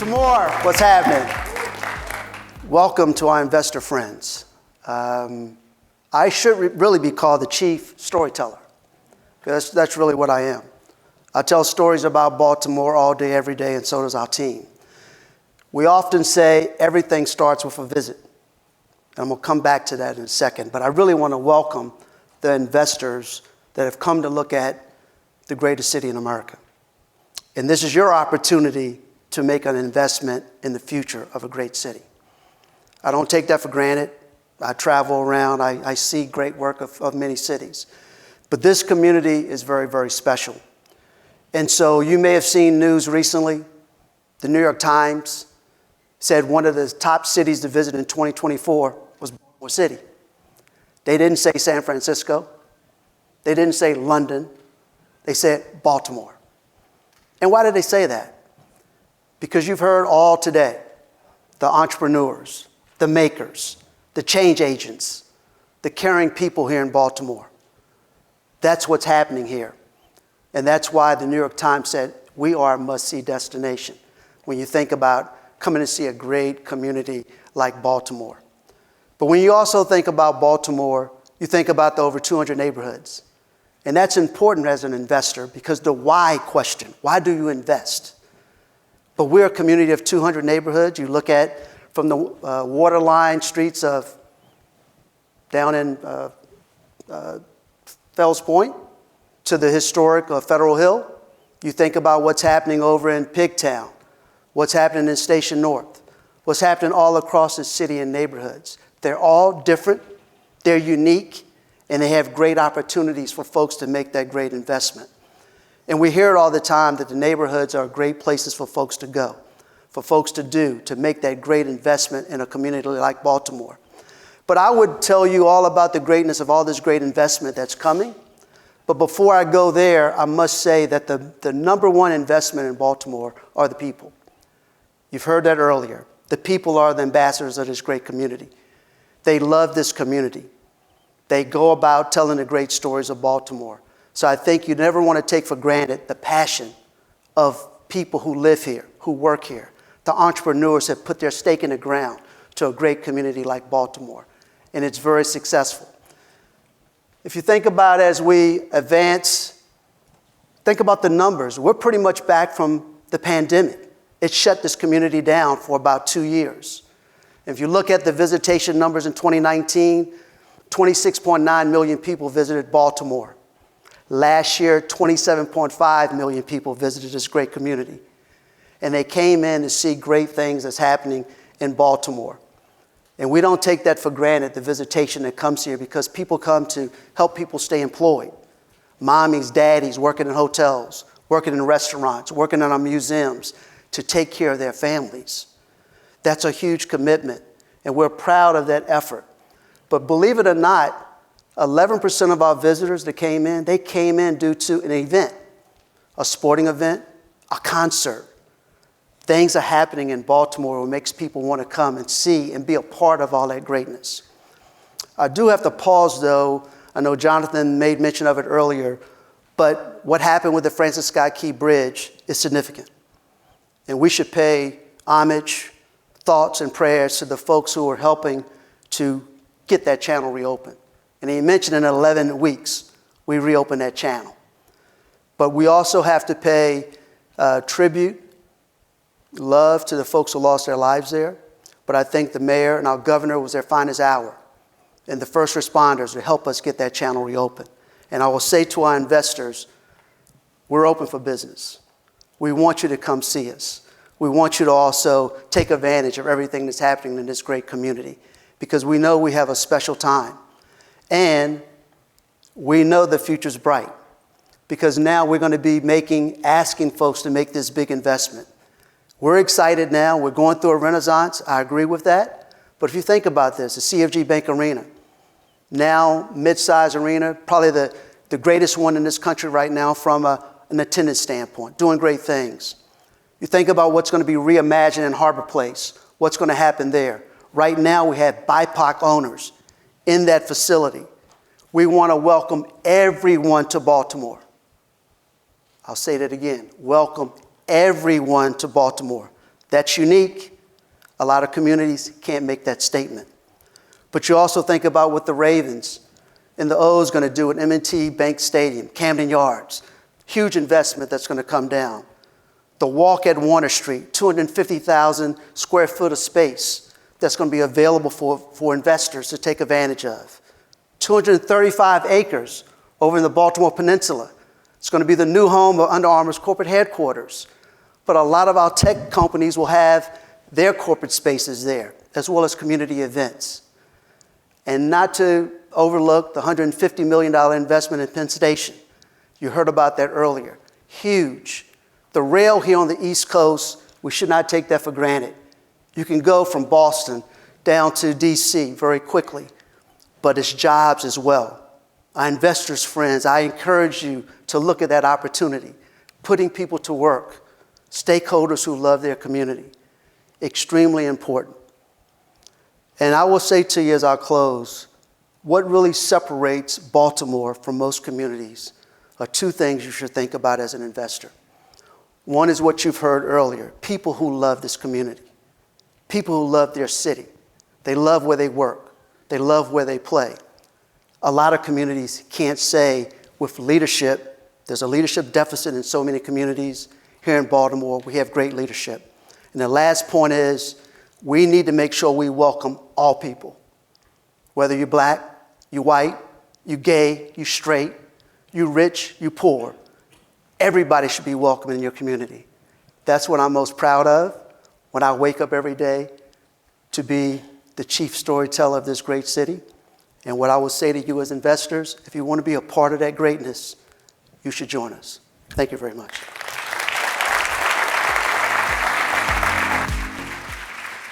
Baltimore, what's happening? Welcome to our investor friends. I should really be called the chief storyteller, because that's really what I am. I tell stories about Baltimore all day, every day, and so does our team. We often say everything starts with a visit, and I'm going to come back to that in a second, but I really want to welcome the investors that have come to look at the greatest city in America. And this is your opportunity to make an investment in the future of a great city. I don't take that for granted. I travel around, I see great work of many cities. But this community is very, very special. And so you may have seen news recently. The New York Times said one of the top cities to visit in 2024 was Baltimore City. They didn't say San Francisco. They didn't say London. They said Baltimore. And why did they say that? Because you've heard all today, the entrepreneurs, the makers, the change agents, the caring people here in Baltimore. That's what's happening here. And that's why the New York Times said we are a must-see destination when you think about coming to see a great community like Baltimore. But when you also think about Baltimore, you think about the over 200 neighborhoods. And that's important as an investor because the why question, why do you invest? But we're a community of 200 neighborhoods. You look at from the waterline streets of down in Fells Point to the historic Federal Hill. You think about what's happening over in Pigtown, what's happening in Station North, what's happening all across the city and neighborhoods. They're all different, they're unique, and they have great opportunities for folks to make that great investment. And we hear it all the time that the neighborhoods are great places for folks to go, for folks to do, to make that great investment in a community like Baltimore. But I would tell you all about the greatness of all this great investment that's coming. But before I go there, I must say that the number one investment in Baltimore are the people. You've heard that earlier. The people are the ambassadors of this great community. They love this community. They go about telling the great stories of Baltimore. So I think you never want to take for granted the passion of people who live here, who work here, the entrepreneurs that put their stake in the ground to a great community like Baltimore. And it's very successful. If you think about as we advance, think about the numbers. We're pretty much back from the pandemic. It shut this community down for about 2 years. If you look at the visitation numbers in 2019, 26.9 million people visited Baltimore. Last year, 27.5 million people visited this great community. And they came in to see great things that's happening in Baltimore. And we don't take that for granted, the visitation that comes here, because people come to help people stay employed. Mommies, daddies working in hotels, working in restaurants, working in our museums to take care of their families. That's a huge commitment, and we're proud of that effort. But believe it or not, 11% of our visitors that came in, they came in due to an event, a sporting event, a concert. Things are happening in Baltimore that makes people want to come and see and be a part of all that greatness. I do have to pause, though. I know Jonathan made mention of it earlier, but what happened with the Francis Scott Key Bridge is significant. And we should pay homage, thoughts, and prayers to the folks who are helping to get that channel reopened. And he mentioned in 11 weeks, we reopened that channel. But we also have to pay tribute, love to the folks who lost their lives there. But I think the mayor and our governor was their finest hour, and the first responders to help us get that channel reopened. And I will say to our investors, we're open for business. We want you to come see us. We want you to also take advantage of everything that's happening in this great community, because we know we have a special time. And we know the future's bright, because now we're going to be asking folks to make this big investment. We're excited now. We're going through a renaissance. I agree with that. But if you think about this, the CFG Bank Arena, now mid-size arena, probably the greatest one in this country right now from an attendance standpoint, doing great things. You think about what's going to be reimagined in Harbor Place, what's going to happen there. Right now we have BIPOC owners in that facility. We want to welcome everyone to Baltimore. I'll say that again. Welcome everyone to Baltimore. That's unique. A lot of communities can't make that statement. But you also think about what the Ravens and the O's going to do at M&T Bank Stadium, Camden Yards. Huge investment that's going to come down. The Walk at Warner Street, 250,000 square foot of space that's going to be available for investors to take advantage of. 235 acres over in the Baltimore Peninsula. It's going to be the new home of Under Armour's corporate headquarters. But a lot of our tech companies will have their corporate spaces there, as well as community events. And not to overlook the $150 million investment in Penn Station. You heard about that earlier. Huge. The rail here on the East Coast, we should not take that for granted. You can go from Boston down to DC very quickly, but it's jobs as well. Our investors' friends, I encourage you to look at that opportunity, putting people to work, stakeholders who love their community. Extremely important. And I will say to you as I close, what really separates Baltimore from most communities are two things you should think about as an investor. One is what you've heard earlier, people who love this community, people who love their city. They love where they work. They love where they play. A lot of communities can't say with leadership, there's a leadership deficit in so many communities. Here in Baltimore, we have great leadership. And the last point is, we need to make sure we welcome all people. Whether you're black, you white, you gay, you straight, you rich, you poor. Everybody should be welcome in your community. That's what I'm most proud of when I wake up every day to be the chief storyteller of this great city. And what I will say to you as investors, if you want to be a part of that greatness, you should join us. Thank you very much.